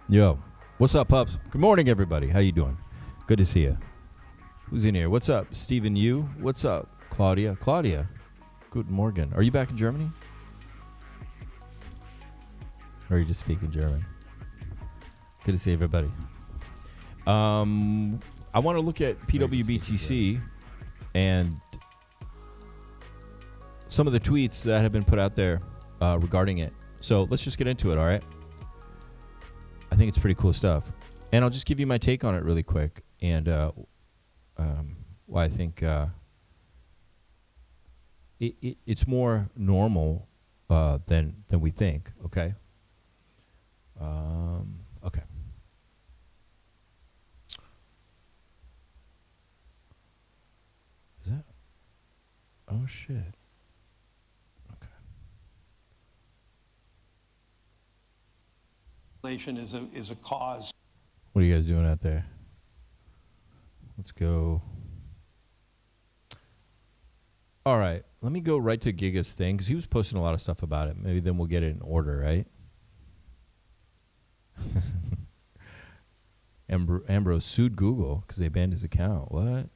Yo, what's up, pups? Good morning, everybody. How you doing? Good to see you. Who's in here? What's up, Stephen Yu? What's up, Claudia? Claudia, good morning. Are you back in Germany? Or are you just speaking German? Good to see everybody. I want to look at pWBTC and some of the tweets that have been put out there regarding it. So let's just get into it, all right? I think it's pretty cool stuff. And I'll just give you my take on it really quick and why I think it's more normal than we think, okay? Okay. Is that? Oh, shit. Okay. Is a cause. What are you guys doing out there? Let's go. All right. Let me go right to Giga's thing because he was posting a lot of stuff about it. Maybe then we'll get it in order, right? Ambrose sued Google because they banned his account. What?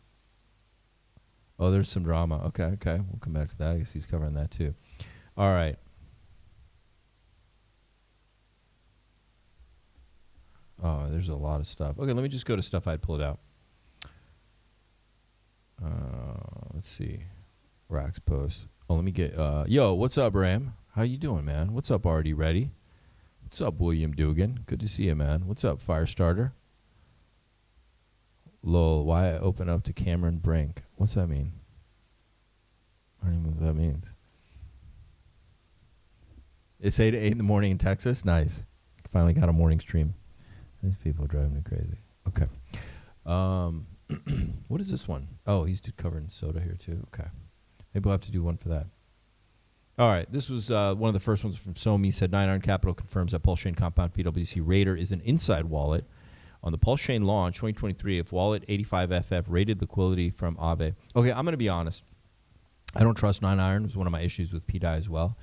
Oh, there's some drama. Okay. We'll come back to that. I guess he's covering that too. All right. Oh, there's a lot of stuff. Okay, let me just go to stuff I'd pulled out. Let's see. Rax post. Oh, let me get... yo, what's up, Ram? How you doing, man? What's up, Artie Ready? What's up, William Dugan? Good to see you, man. What's up, Firestarter? Lol, why I open up to Cameron Brink? What's that mean? I don't even know what that means. It's 8 to 8 in the morning in Texas? Nice. Finally got a morning stream. These people are driving me crazy. Okay. What is this one? Oh, he's covered in soda here too. Okay. Maybe we'll have to do one for that. All right. This was one of the first ones from SOMMI. He said 9 Iron Capital confirms that PulseChain compound pWBTC Raider is an inside wallet. On the PulseChain launch 2023, if wallet 85FF rated liquidity from Aave. Okay, I'm going to be honest. I don't trust 9 Iron. It was one of my issues with PDI as well.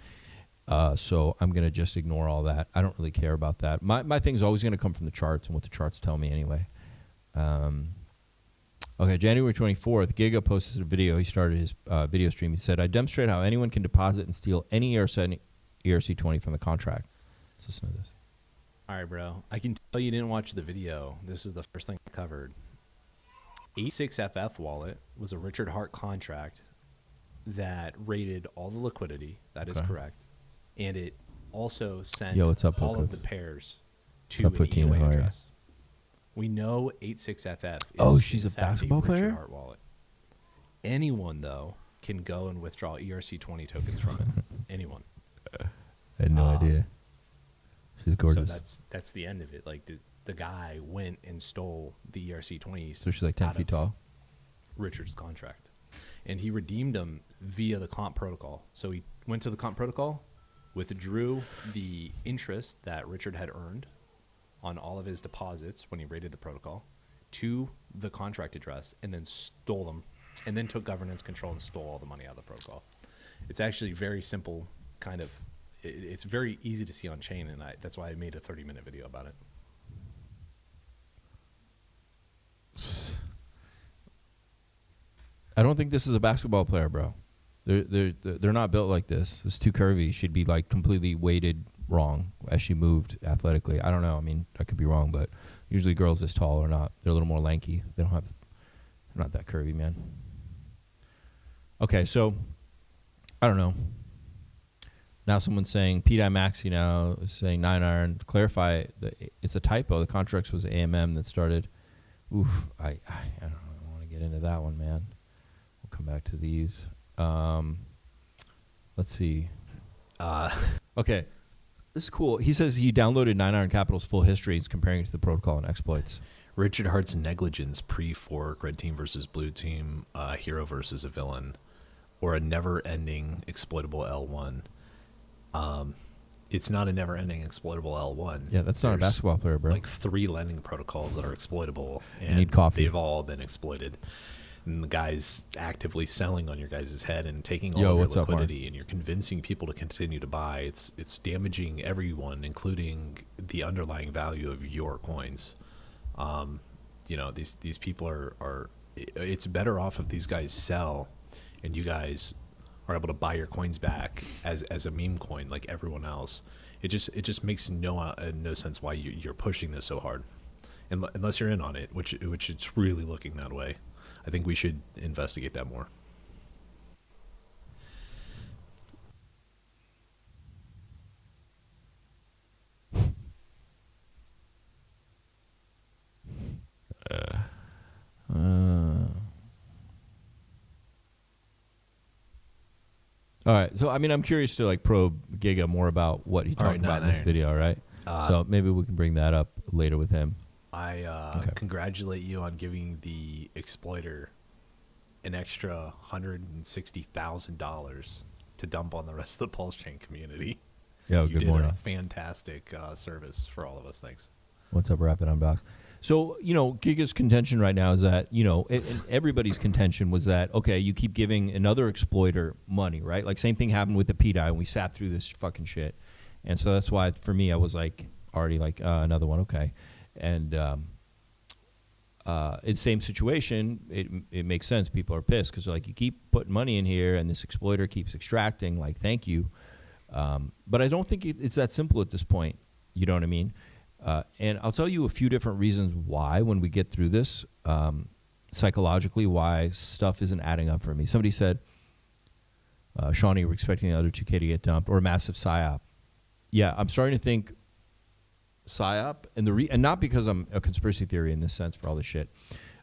So I'm going to just ignore all that. I don't really care about that. My thing is always going to come from the charts and what the charts tell me anyway. Okay, January 24th, Giga posted a video. He started his video stream. He said, I demonstrate how anyone can deposit and steal any ERC20 from the contract. Let's listen to this. All right, bro. I can tell you didn't watch the video. This is the first thing I covered. 86FF wallet was a Richard Hart contract that rated all the liquidity. That is correct. And it also sent all of the pairs to an EOA address. We know 86FF is she's a basketball player? Hart wallet. Anyone, though, can go and withdraw ERC20 tokens from it. Anyone. I had no idea. She's gorgeous. So that's the end of it. Like the guy went and stole the ERC20s. So she's like 10 feet tall? Richard's contract. And he redeemed them via the comp protocol. So he went to the comp protocol, withdrew the interest that Richard had earned on all of his deposits when he rated the protocol to the contract address, and then stole them, and then took governance control and stole all the money out of the protocol. It's actually very simple, kind of. It's very easy to see on chain, and that's why I made a 30-minute video about it. I don't think this is a basketball player, bro. They're not built like this. It's too curvy. She'd be like completely weighted wrong as she moved athletically. I don't know. I mean, I could be wrong, but usually girls this tall are not. They're a little more lanky. They're not that curvy, man. Okay, so I don't know. Now someone's saying PDI Maxi now is saying 9 Iron. To clarify, it's a typo. The contract was AMM that started. Oof, I don't want to get into that one, man. We'll come back to these. Let's see. Okay. This is cool. He says he downloaded 9 Iron Capital's full history. He's comparing it to the protocol and exploits. Richard Hart's negligence pre-fork, red team versus blue team, hero versus a villain, or a never-ending exploitable L1. It's not a never-ending exploitable L1. Yeah, that's not a basketball player, bro. Like 3 lending protocols that are exploitable, and you need coffee. They've all been exploited. And the guy's actively selling on your guys' head and taking all of your liquidity, and you're convincing people to continue to buy. It's damaging everyone, including the underlying value of your coins. These people are it's better off if these guys sell and you guys are able to buy your coins back as a meme coin like everyone else. It just makes no sense why you're pushing this so hard, unless you're in on it, which it's really looking that way. I think we should investigate that more. All right. So, I mean, I'm curious to like probe Giga more about what he talked about in this video, right? So maybe we can bring that up later with him. I congratulate you on giving the exploiter an extra $160,000 to dump on the rest of the PulseChain community. Yo, You good did morning. a fantastic service for all of us. Thanks. What's up, Rapid Unbox? So, Giga's contention right now is that, and everybody's contention was that, okay, you keep giving another exploiter money, right? Like, same thing happened with the PDI, and we sat through this fucking shit. And so that's why, for me, I was like, already like, another one, okay. And it's same situation. It makes sense. People are pissed because, like, you keep putting money in here, and this exploiter keeps extracting, like, thank you. But I don't think it's that simple at this point. You know what I mean? And I'll tell you a few different reasons why when we get through this, psychologically, why stuff isn't adding up for me. Somebody said, Shawnee, we're expecting the other 2K to get dumped or a massive PSYOP. Yeah, I'm starting to think PSYOP, and not because I'm a conspiracy theory in this sense for all this shit,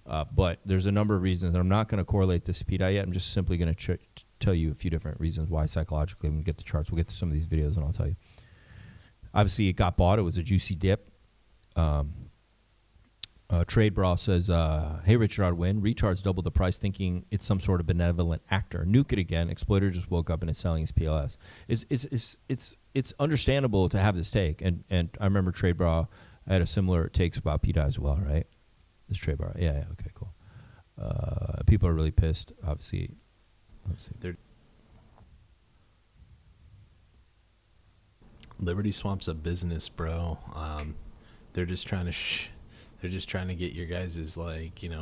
but there's a number of reasons. I'm not going to correlate this to PDI yet. I'm just simply going to tell you a few different reasons why psychologically. When we get the charts, we'll get to some of these videos, and I'll tell you. Obviously, it got bought. It was a juicy dip. Trade Bra says, hey, Richard, I'd win. Retards doubled the price thinking it's some sort of benevolent actor. Nuke it again. Exploiter just woke up and is selling his PLS. It's understandable to have this take. And I remember Trade Bra had a similar takes about PDI as well, right? This Trade Bra. Yeah, okay, cool. People are really pissed, obviously. Liberty Swamp's a business, bro. They're just trying to they're just trying to get your guys'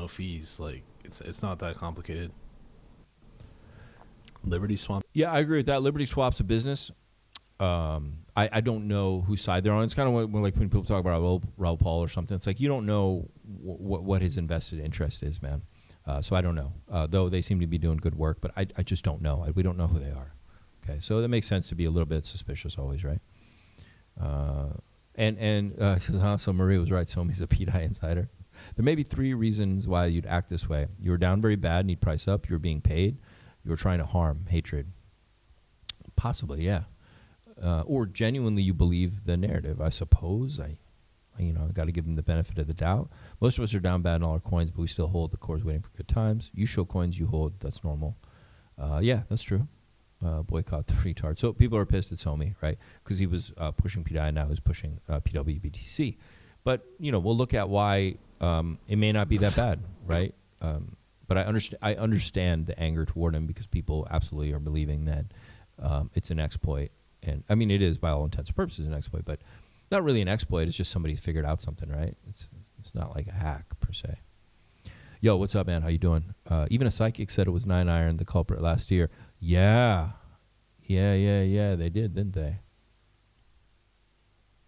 fees. Like it's not that complicated. Liberty Swamp. Yeah, I agree with that. Liberty Swap's a business. I don't know whose side they're on. It's kind of like when people talk about Raul Paul or something. It's like you don't know what his invested interest is, man. So I don't know. Though they seem to be doing good work, but I just don't know. We don't know who they are. Okay, so that makes sense to be a little bit suspicious always, right? So Maria was right. SOMMI's a PDI insider. There may be 3 reasons why you'd act this way. You were down very bad, need price up. You were being paid. You were trying to harm, hatred. Possibly, yeah. Or genuinely you believe the narrative. I suppose. I got to give them the benefit of the doubt. Most of us are down bad in all our coins, but we still hold. The core's waiting for good times. You show coins, you hold. That's normal. Yeah, that's true. Boycott the retard. So people are pissed at SOMMI, right? Because he was pushing PDI, now he's pushing pWBTC. But we'll look at why it may not be that bad, right? But I understand the anger toward him because people absolutely are believing that it's an exploit, and I mean it is by all intents and purposes an exploit, but not really an exploit. It's just somebody figured out something, right? It's not like a hack per se. Yo, what's up, man? How you doing? Even a psychic said it was 9iron, the culprit last year. Yeah. They did, didn't they?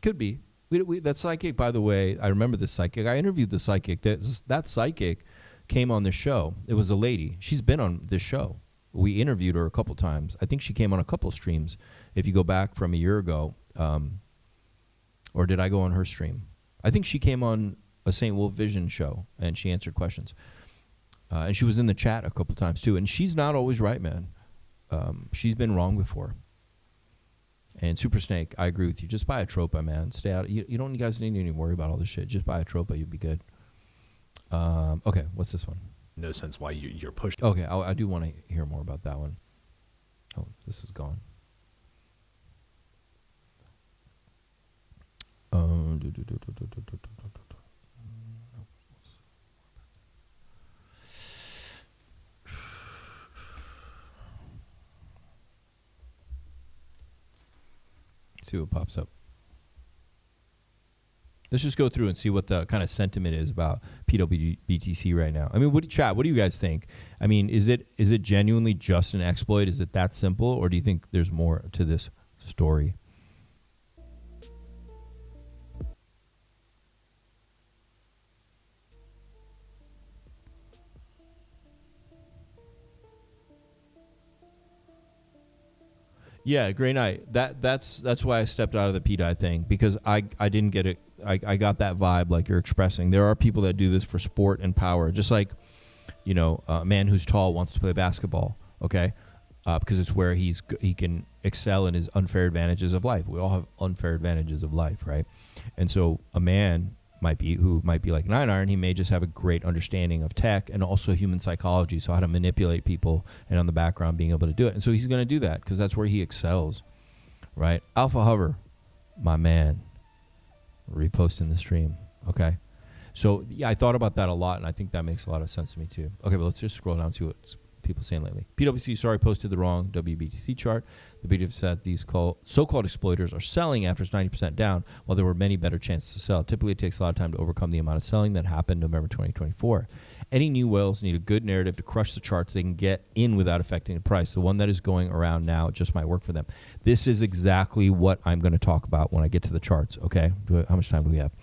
Could be. That psychic, by the way, I remember the psychic. I interviewed the psychic. That psychic came on this show. It was a lady. She's been on this show. We interviewed her a couple times. I think she came on a couple streams. If you go back from a year ago, or did I go on her stream? I think she came on a St. Wolf Vision show, and she answered questions. And she was in the chat a couple times, too. And she's not always right, man. She's been wrong before. And Super Snake, I agree with you. Just buy a Tropa, man. Stay out. You guys need to even worry about all this shit. Just buy a Tropa. You'll be good. Okay, what's this one? No sense why you're pushed. Okay, I do want to hear more about that one. Oh, this is gone. See what pops up. Let's just go through and see what the kind of sentiment is about pWBTC right now. I mean, what do you guys think? I mean, is it genuinely just an exploit? Is it that simple, or do you think there's more to this story? Yeah, great night. That's why I stepped out of the PDI thing, because I didn't get it. I got that vibe like you're expressing. There are people that do this for sport and power, just like, you know, a man who's tall wants to play basketball, okay, because it's where he can excel in his unfair advantages of life. We all have unfair advantages of life, right? And so a man who might be like 9iron, he may just have a great understanding of tech and also human psychology, so how to manipulate people, and on the background being able to do it. And so he's going to do that because that's where he excels, right? Alpha Hover, my man, reposting the stream, okay? So yeah, I thought about that a lot, and I think that makes a lot of sense to me too. Okay, but let's just scroll down and see what people are saying lately. PwC, sorry, posted the wrong WBTC chart. The BTC said these so-called exploiters are selling after it's 90% down, while there were many better chances to sell. Typically, it takes a lot of time to overcome the amount of selling that happened November 2024. Any new whales need a good narrative to crush the charts they can get in without affecting the price. The one that is going around now just might work for them. This is exactly what I'm going to talk about when I get to the charts, okay? How much time do we have?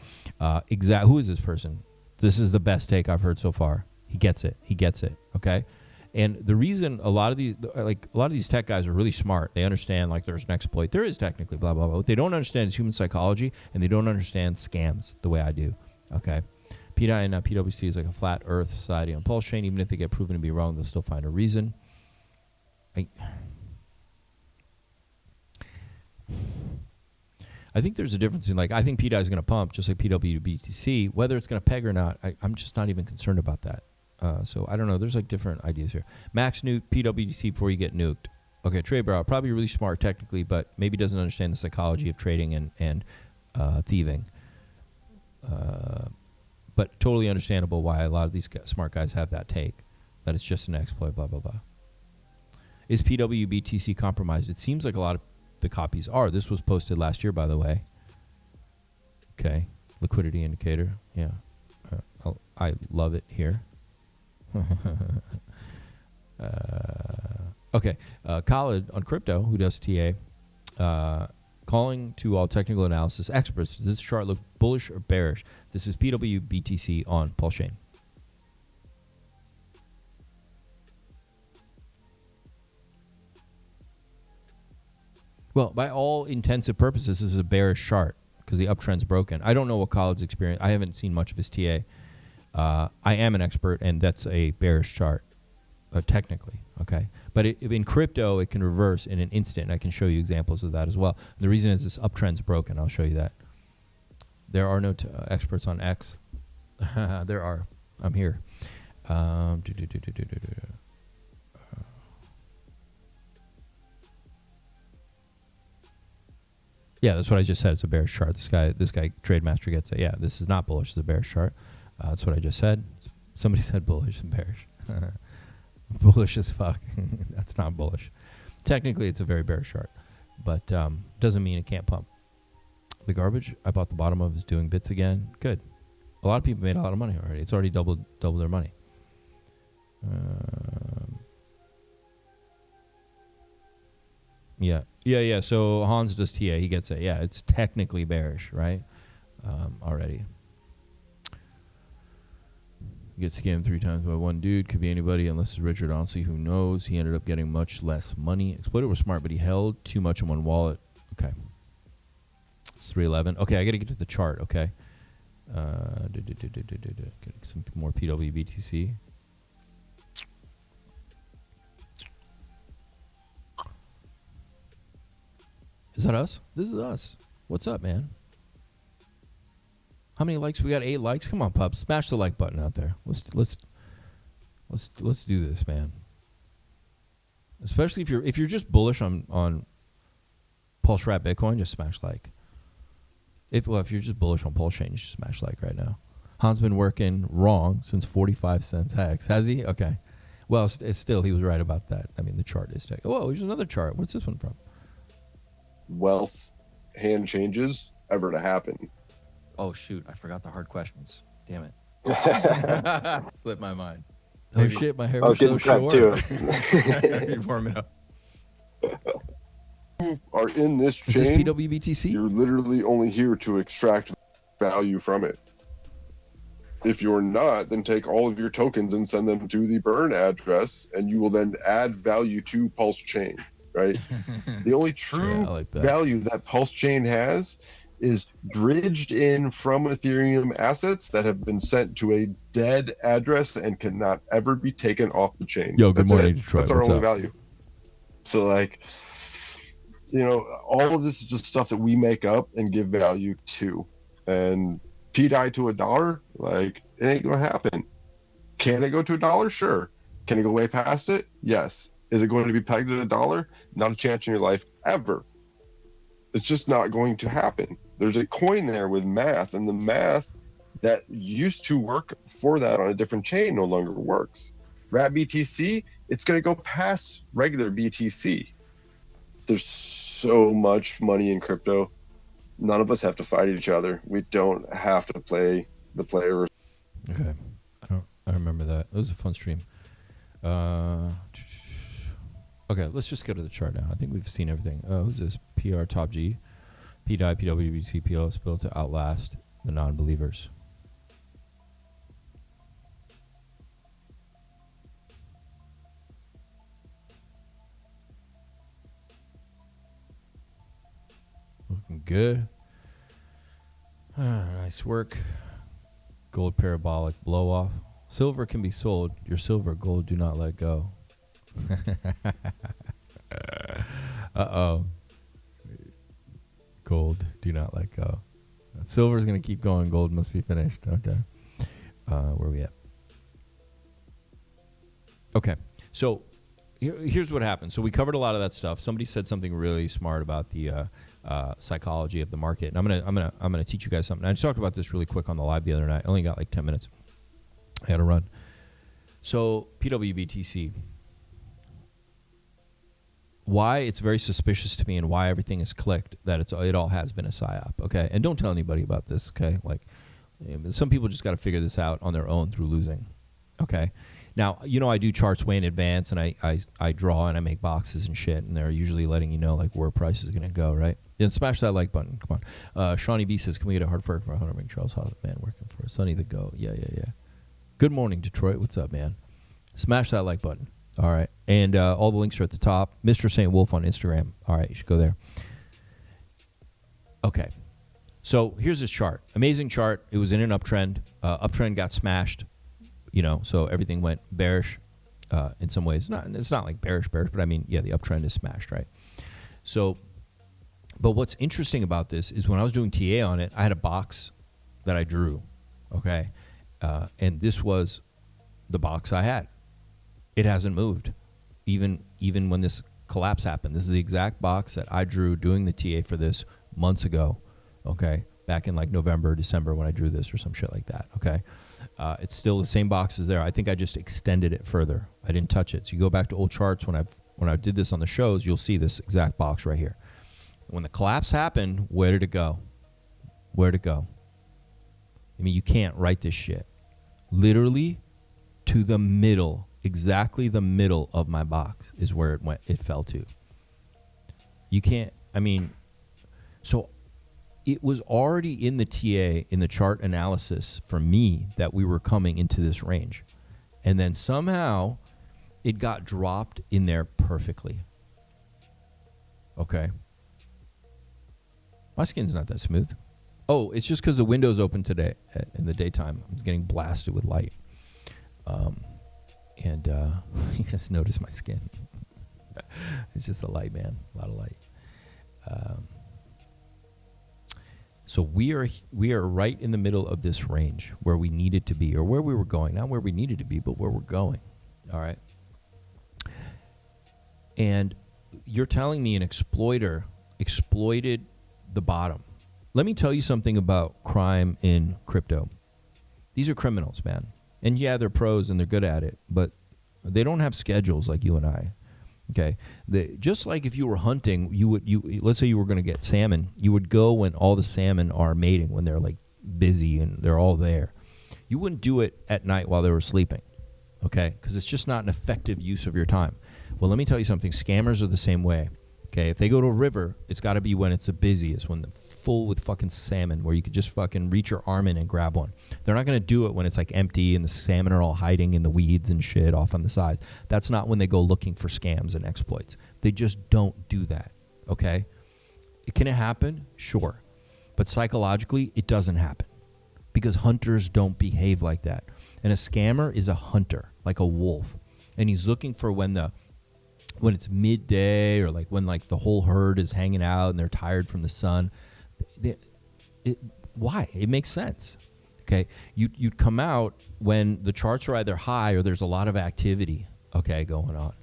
Who is this person? This is the best take I've heard so far. He gets it, okay? And the reason a lot of these tech guys are really smart, they understand like there's an exploit. There is technically blah, blah, blah. What they don't understand is human psychology, and they don't understand scams the way I do, okay? PDI and PwC is like a flat earth society on PulseChain. Even if they get proven to be wrong, they'll still find a reason. I think there's a difference in, like, I think PDI is going to pump just like pWBTC. Whether it's going to peg or not, I'm just not even concerned about that. So I don't know. There's like different ideas here. Max nuke pWBTC before you get nuked. Okay, Trey Brow, probably really smart technically, but maybe doesn't understand the psychology of trading and thieving. But totally understandable why a lot of these smart guys have that take, that it's just an exploit, blah, blah, blah. Is pWBTC compromised? It seems like a lot of the copies are. This was posted last year, by the way. Okay, liquidity indicator. Yeah, I love it here. Okay, Khalid on crypto, who does TA, calling to all technical analysis experts. Does this chart look bullish or bearish? This is pWBTC on PulseChain. Well, by all intensive purposes, this is a bearish chart because the uptrend's broken. I don't know what Khalid's experience. I haven't seen much of his TA. I am an expert, and that's a bearish chart, technically, okay? But in crypto, it can reverse in an instant. I can show you examples of that as well. And the reason is this uptrend's broken. I'll show you that. There are no experts on X. There are. I'm here. Yeah, that's what I just said. It's a bearish chart. This guy, Trade Master, gets it. Yeah, this is not bullish. It's a bearish chart. That's what I just said. Somebody said bullish and bearish. Bullish as fuck. That's not bullish. Technically, it's a very bearish chart, but doesn't mean it can't pump. The garbage I bought the bottom of is doing bits again. Good. A lot of people made a lot of money already. It's already doubled their money. Yeah. So Hans does TA. He gets it. Yeah, it's technically bearish, right? Already. Get scammed 3 times by one dude. Could be anybody unless it's Richard. Honestly, who knows? He ended up getting much less money. Exploiter was smart, but he held too much in one wallet. Okay. It's 311. Okay, I got to get to the chart, okay? Get some more pWBTC. Is that us? This is us. What's up, man? How many likes? We got 8 likes. Come on, pups. Smash the like button out there. Let's do this, man. Especially if you're just bullish on Pulse Wrap Bitcoin, just smash like. If you're just bullish on PulseChain, you should smash like right now. Han's been working wrong since 45 cents hex. Has he? Okay. Well, it's still, he was right about that. I mean, the chart is taking. Whoa, here's another chart. What's this one from? Wealth hand changes ever to happen. Oh shoot, I forgot the hard questions. Damn it. Slipped my mind. Oh shit, my hair I was was so getting short. prepped too. You're warming up. Are in this Is this chain, pWBTC? you're literally only here to extract value from it. If you're not, then take all of your tokens and send them to the burn address, and you will then add value to PulseChain, right? The only true Yeah, I like that. value that PulseChain has is bridged in from Ethereum assets that have been sent to a dead address and cannot ever be taken off the chain. Yo, good That's morning, it. Detroit. That's our What's only up? value. So, like, you know, all of this is just stuff that we make up and give value to. And PDI to $1, like, it ain't gonna happen. Can it go to $1? Sure. Can it go way past it? Yes. Is it going to be pegged at $1? Not a chance in your life ever. It's just not going to happen. There's a coin there with math, and the math that used to work for that on a different chain no longer works. Rat BTC, it's going to go past regular BTC. There's so much money in crypto. None of us have to fight each other. We don't have to play the player. Okay, I remember that. It was a fun stream. Okay, let's just go to the chart now. I think we've seen everything. Who's this? PR Top G, PDI, pWBTC, PLS built to outlast the non-believers. Looking good. Nice work. Gold parabolic blow off. Silver can be sold. Your silver, gold, do not let go. Uh-oh. Gold, do not let go. Silver's going to keep going. Gold must be finished. Okay. Where are we at? Okay. So here's what happened. So we covered a lot of that stuff. Somebody said something really smart about the psychology of the market. And I'm gonna teach you guys something. I talked about this really quick on the live the other night. I only got like 10 minutes. I had to run. So pWBTC. Why it's very suspicious to me and why everything is clicked that it all has been a psyop. Okay, and don't tell anybody about this. Okay, like some people just got to figure this out on their own through losing. Okay. Now, you know, I do charts way in advance, and I draw and I make boxes and shit, and they're usually letting you know like where price is going to go, right? Then smash that like button. Come on. Shawnee B says, can we get a hard fork for 100 ring? Charles Hawes, man, working for Sonny the Go. Yeah. Good morning, Detroit. What's up, man? Smash that like button. All right. And all the links are at the top. Mr. St. Wolf on Instagram. All right, you should go there. Okay. So here's this chart. Amazing chart. It was in an uptrend. Uptrend got smashed. You know, so everything went bearish in some ways. It's not like bearish, but I mean, yeah, the uptrend is smashed, right? So, but what's interesting about this is when I was doing TA on it, I had a box that I drew, okay? And this was the box I had. It hasn't moved, even when this collapse happened. This is the exact box that I drew doing the TA for this months ago, okay? Back in like November, December when I drew this or some shit like that, okay? It's still the same boxes there. I think I just extended it further. I didn't touch it. So you go back to old charts when I did this on the shows, you'll see this exact box right here. When the collapse happened, where did it go? Where'd it go? I mean, you can't write this shit. Literally to the middle, exactly the middle of my box is where it went. It fell to. You can't, I mean, so it was already in the TA, in the chart analysis for me that we were coming into this range. And then somehow it got dropped in there perfectly. Okay. My skin's not that smooth. Oh, it's just because the window's open today in the daytime. I was getting blasted with light. And you just notice my skin. It's just the light, man. A lot of light. So we are right in the middle of this range where we needed to be, or where we were going. Not where we needed to be, but where we're going. All right. And you're telling me an exploiter exploited the bottom. Let me tell you something about crime in crypto. These are criminals, man. And yeah, they're pros and they're good at it, but they don't have schedules like you and I. Okay, just like if you were hunting, let's say you were going to get salmon, you would go when all the salmon are mating, when they're like busy and they're all there. You wouldn't do it at night while they were sleeping, okay? Because it's just not an effective use of your time. Well, let me tell you something. Scammers are the same way, okay? If they go to a river, it's got to be when it's the busiest, when they're full with fucking salmon, where you could just fucking reach your arm in and grab one. They're not going to do it when it's like empty and the salmon are all hiding in the weeds and shit off on the sides. That's not when they go looking for scams and exploits. They just don't do that, okay? Can it happen? Sure. But psychologically, it doesn't happen because hunters don't behave like that. And a scammer is a hunter, like a wolf. And he's looking for when it's midday or like when like the whole herd is hanging out and they're tired from the sun. Why? It makes sense. Okay. You'd come out when the charts are either high or there's a lot of activity, okay, going on.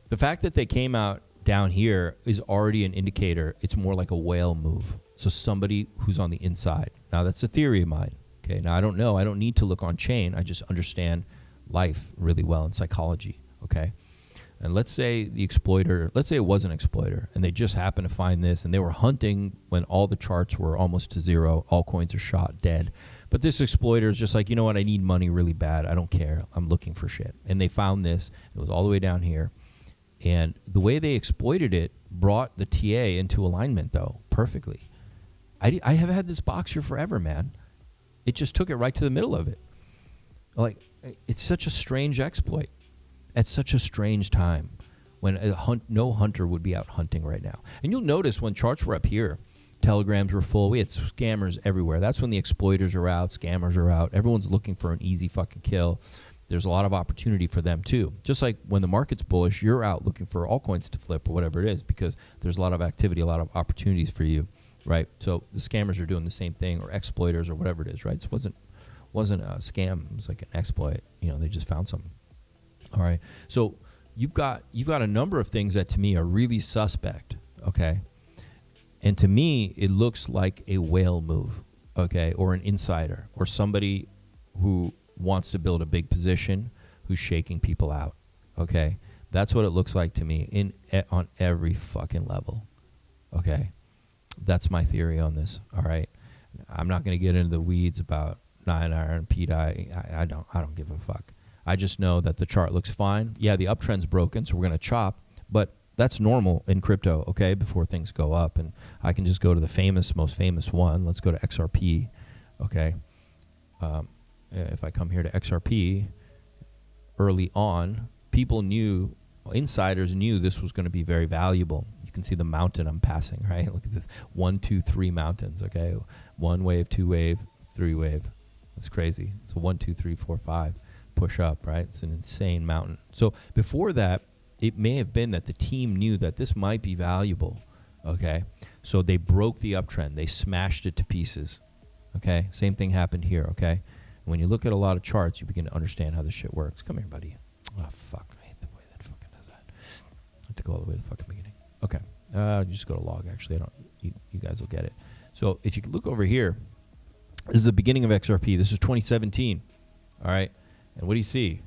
The fact that they came out down here is already an indicator. It's more like a whale move. So somebody who's on the inside. Now that's a theory of mine. Okay. Now I don't know. I don't need to look on chain. I just understand life really well in psychology. Okay. And let's say it was an exploiter and they just happened to find this and they were hunting when all the charts were almost to zero. All coins are shot dead. But this exploiter is just like, you know what? I need money really bad. I don't care. I'm looking for shit. And they found this. It was all the way down here. And the way they exploited it brought the TA into alignment, though, perfectly. I have had this box here forever, man. It just took it right to the middle of it. Like, it's such a strange exploit at such a strange time when no hunter would be out hunting right now. And you'll notice when charts were up here, telegrams were full. We had scammers everywhere. That's when the exploiters are out, scammers are out. Everyone's looking for an easy fucking kill. There's a lot of opportunity for them too. Just like when the market's bullish, you're out looking for altcoins to flip or whatever it is because there's a lot of activity, a lot of opportunities for you, right? So the scammers are doing the same thing, or exploiters or whatever it is, right? It wasn't a scam. It was like an exploit. They just found something. All right. So you've got a number of things that to me are really suspect, okay? And to me, it looks like a whale move, okay, or an insider, or somebody who wants to build a big position, who's shaking people out, okay? That's what it looks like to me on every fucking level, okay? That's my theory on this, all right? I'm not going to get into the weeds about 9-iron, PDI. I don't give a fuck. I just know that the chart looks fine. Yeah, the uptrend's broken, so we're going to chop, but that's normal in crypto, okay, before things go up. And I can just go to the most famous one. Let's go to XRP, okay? If I come here to XRP, early on, insiders knew this was going to be very valuable. You can see the mountain I'm passing, right? Look at this, 1, 2, 3 mountains, okay? 1 wave, 2 wave, 3 wave. That's crazy. So 1, 2, 3, 4, 5. Push up, right? It's an insane mountain. So before that, it may have been that the team knew that this might be valuable, okay? So they broke the uptrend. They smashed it to pieces, okay? Same thing happened here, okay? And when you look at a lot of charts, you begin to understand how this shit works. Come here, buddy. Oh, fuck. I hate the way that fucking does that. I have to go all the way to the fucking beginning. Okay. You just go to log, actually. You guys will get it. So if you look over here, this is the beginning of XRP. This is 2017, all right? And what do you see?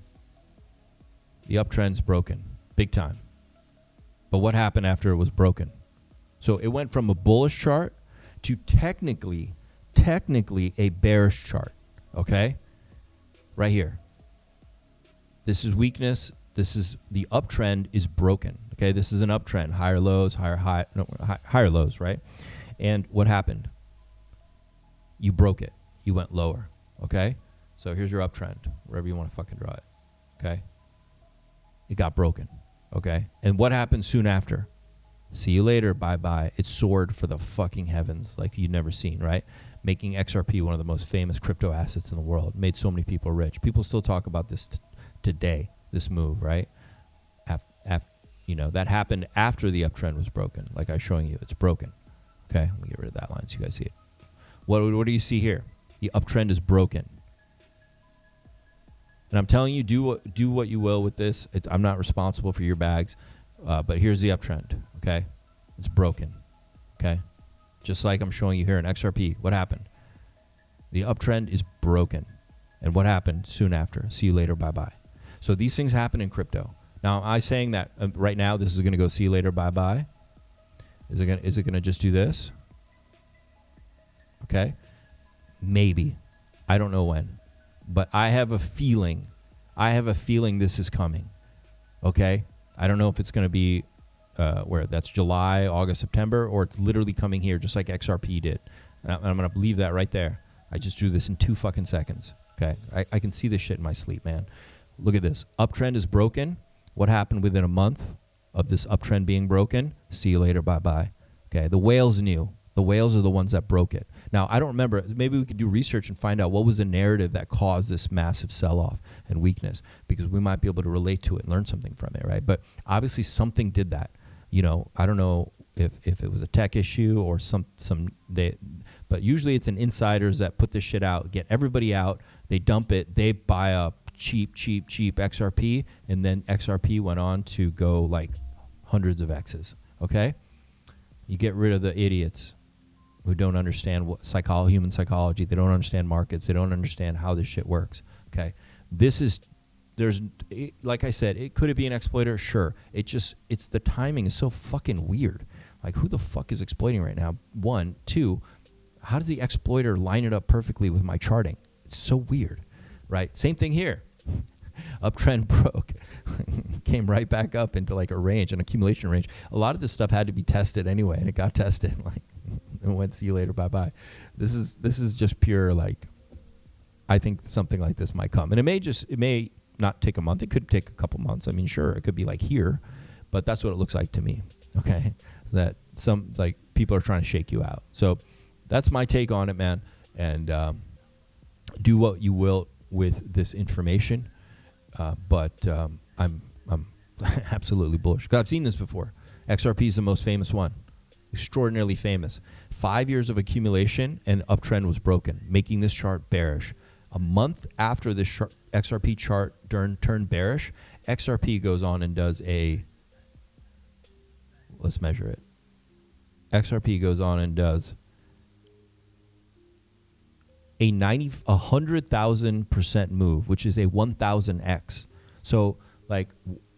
The uptrend's broken, big time. But what happened after it was broken? So it went from a bullish chart to technically a bearish chart, okay? Right here. This is weakness. The uptrend is broken, okay? This is an uptrend, higher lows, higher lows, right? And what happened? You broke it. You went lower, okay? So here's your uptrend, wherever you want to fucking draw it, okay? It got broken, okay? And what happened soon after? See you later, bye-bye. It soared for the fucking heavens like you've never seen, right? Making XRP one of the most famous crypto assets in the world. Made so many people rich. People still talk about this today, this move, right? That happened after the uptrend was broken. Like I was showing you, it's broken. Okay, let me get rid of that line so you guys see it. What do you see here? The uptrend is broken. And I'm telling you, do what you will with this. I'm not responsible for your bags, but here's the uptrend, okay? It's broken, okay? Just like I'm showing you here in XRP. What happened? The uptrend is broken. And what happened soon after? See you later, bye-bye. So these things happen in crypto. Now, am I saying that right now this is going to go see you later, bye-bye? Is it going to just do this? Okay? Maybe. I don't know when. But I have a feeling. This is coming. Okay? I don't know if it's going to be where that's July, August, September, or it's literally coming here just like XRP did. And I'm going to believe that right there. I just drew this in 2 fucking seconds. Okay? I can see this shit in my sleep, man. Look at this. Uptrend is broken. What happened within a month of this uptrend being broken? See you later. Bye-bye. Okay? The whales knew. The whales are the ones that broke it. Now, I don't remember. Maybe we could do research and find out what was the narrative that caused this massive sell-off and weakness, because we might be able to relate to it and learn something from it, right? But obviously something did that. You know, I don't know if it was a tech issue or but usually it's an insiders that put this shit out, get everybody out, they dump it, they buy up cheap XRP, and then XRP went on to go like hundreds of X's, okay? You get rid of the idiots who don't understand human psychology. They don't understand markets. They don't understand how this shit works. Okay, like I said, could it be an exploiter? Sure. It's the timing is so fucking weird. Like, who the fuck is exploiting right now? 1, 2, how does the exploiter line it up perfectly with my charting? It's so weird, right? Same thing here. Uptrend broke, came right back up into like a range, an accumulation range. A lot of this stuff had to be tested anyway, and it got tested. Like, and went, see you later, bye bye. This is just pure, like, I think something like this might come, and it may not take a month. It could take a couple months. I mean, sure, it could be like here, but that's what it looks like to me. Okay, that some like people are trying to shake you out. So that's my take on it, man. And do what you will with this information. But I'm absolutely bullish. 'Cause I've seen this before. XRP is the most famous one. Extraordinarily famous. 5 years of accumulation and uptrend was broken, making this chart bearish. A month after this XRP chart turned bearish, XRP goes on and does let's measure it. XRP goes on and does a 100,000% move, which is a 1,000x. So like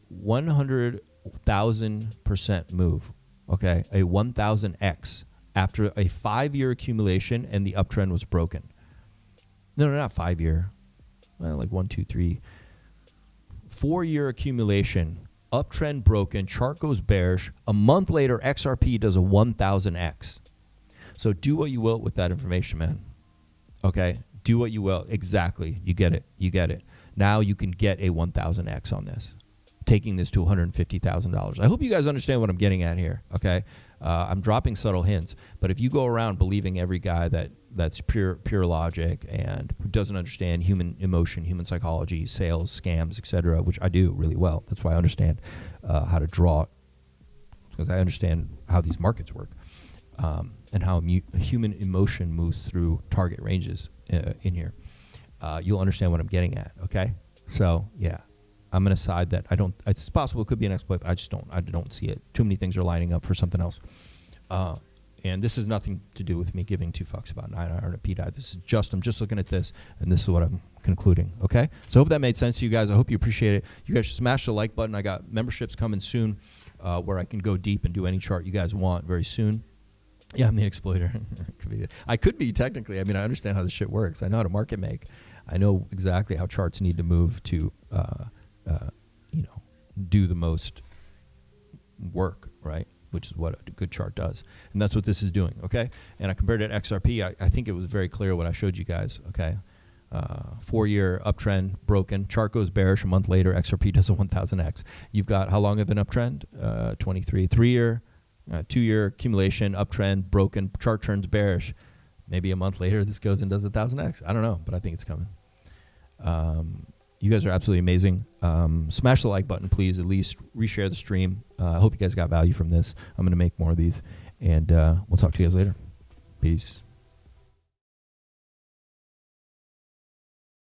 100,000% move. Okay, a 1,000x after a 5-year accumulation and the uptrend was broken. No, not 5-year. Well, like 1, 2, 3. 4-year accumulation, uptrend broken, chart goes bearish. A month later, XRP does a 1,000x. So do what you will with that information, man. Okay, do what you will. Exactly. You get it. Now you can get a 1,000x on this, taking this to $150,000. I hope you guys understand what I'm getting at here. Okay, I'm dropping subtle hints, but if you go around believing every guy that's pure logic and who doesn't understand human emotion, human psychology, sales, scams, etc., which I do really well. That's why I understand how to draw, because I understand how these markets work. And how human emotion moves through target ranges in here. You'll understand what I'm getting at, okay? So, yeah, I'm going to side that it's possible it could be an exploit, but I don't see it. Too many things are lining up for something else. And this has nothing to do with me giving 2 fucks about 9iron and PDI. I'm just looking at this, and this is what I'm concluding, okay? So I hope that made sense to you guys. I hope you appreciate it. You guys should smash the like button. I got memberships coming soon where I can go deep and do any chart you guys want very soon. Yeah, I'm the exploiter. I could be technically. I mean, I understand how this shit works. I know how to market make. I know exactly how charts need to move to, do the most work, right? Which is what a good chart does. And that's what this is doing, okay? And I compared it to XRP. I think it was very clear what I showed you guys, okay? 4-year uptrend broken. Chart goes bearish. A month later, XRP does a 1,000x. You've got how long of an uptrend? 23. 3-year. 2-year accumulation, uptrend, broken, chart turns bearish. Maybe a month later, this goes and does 1,000x. I don't know, but I think it's coming. You guys are absolutely amazing. Smash the like button, please. At least reshare the stream. I hope you guys got value from this. I'm going to make more of these, and we'll talk to you guys later. Peace.